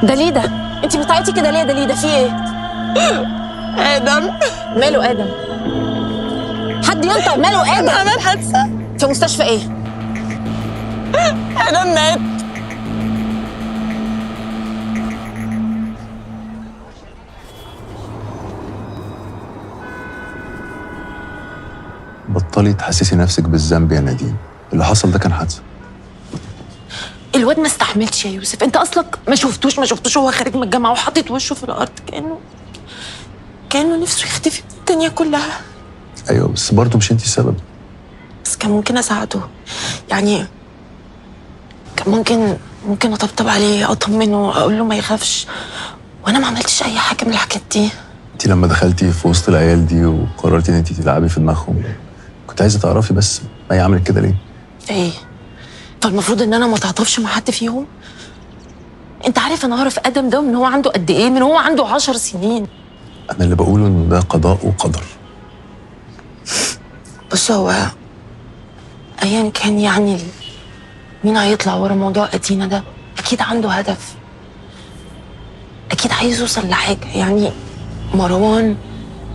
دليده، انت بتعيطي كده ليه يا دليده؟ في ايه؟ ادم. ماله ادم؟ حد ينطق، ماله ادم؟ عمل حادثه. في مستشفى ايه؟ ادم مات. بطلي تحسسي نفسك بالذنب يا نادين، اللي حصل ده كان حادثه. الواد ما استحملش يا يوسف، انت اصلك ما شفتوش وهو خارج من الجامعه وحاطط وشه في الارض كانه نفسه يختفي من الدنيا كلها. ايوه بس برضه مش انتي السبب. بس كان ممكن اساعده، يعني كان ممكن اطبطب عليه، اطمنه، اقول له ما يخافش، وانا ما عملتش اي حاجه من الحاجات دي. انتي لما دخلتي في وسط العيال دي وقررتي ان انتي تلعبي في دماغهم، كنت عايزه تعرفي بس هي عملت كده ليه؟ ايه؟ فالمفروض ان انا ما اتعاطفش مع حد فيهم؟ انت عارف انا اعرف ادم ده من هو عنده قد ايه؟ من هو عنده 10 سنين. انا اللي بقوله ان ده قضاء وقدر. بص، هو ايا كان يعني مين هيطلع ورا موضوع أدينا ده اكيد عنده هدف، اكيد عايز يوصل لحاجه. يعني مروان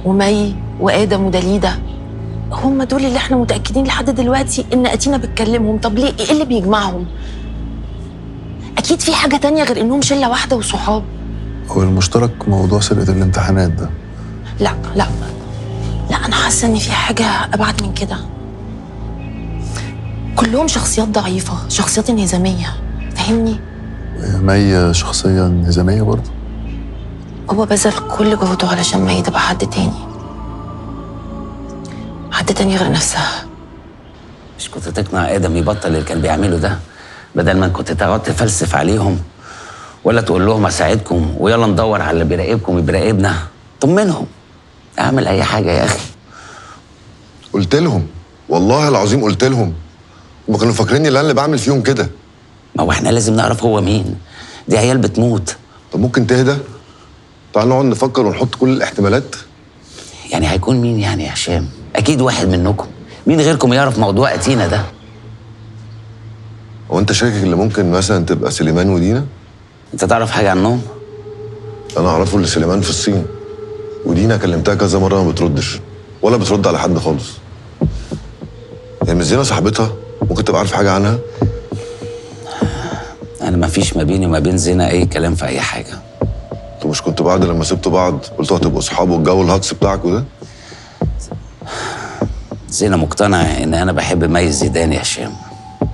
ومي وادم ودليده هم دول اللي احنا متاكدين لحد دلوقتي ان أتينا بتكلمهم. طب ليه؟ ايه اللي بيجمعهم؟ اكيد في حاجه تانية غير انهم شله واحده وصحاب. هو المشترك موضوع سرقه الامتحانات ده. لا، انا حاسه ان في حاجه ابعد من كده. كلهم شخصيات ضعيفه، شخصيات انهزاميه، فاهمني؟ مي شخصيه انهزاميه برضه. هو بذل كل جهده علشان مي تبقى حد تاني غير نفسها. مش كنت تقنع ادم يبطل اللي كان بيعمله ده، بدل ما كنت تقعد تفلسف عليهم، ولا تقول لهم اساعدكم ويلا ندور على اللي بيراقبكم بيراقبنا؟ طمنهم، اعمل اي حاجه يا اخي. قلت لهم والله العظيم، قلت لهم. هما كانوا فاكريني اللي انا اللي بعمل فيهم كده. ما هو احنا لازم نعرف هو مين، دي عيال بتموت. طب ممكن تهدى؟ تعال نقعد نفكر ونحط كل الاحتمالات. يعني هيكون مين يعني يا هشام؟ اكيد واحد منكم، مين غيركم يعرف موضوع أتينا ده؟ هو انت شاكك اللي ممكن مثلا تبقى سليمان ودينا؟ انت تعرف حاجه عنهم؟ انا اعرفه اللي سليمان في الصين، ودينا كلمتها كذا مره ما بتردش ولا بترد على حد خالص. يعني مش زينه صاحبتها؟ ممكن تبقى عارف حاجه عنها؟ انا ما فيش ما بيني وما بين زينه اي كلام في اي حاجه. انتوا مش كنتوا بعد لما سبتوا بعض قلتوا هتبقوا اصحاب والجو الهجص بتاعكوا ده؟ زينه مقتنعه ان انا بحب مي الزيدان يا هشام،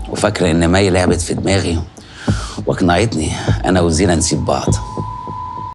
وفاكره ان مي لعبت في دماغي واقنعتني انا وزينه نسيب بعض.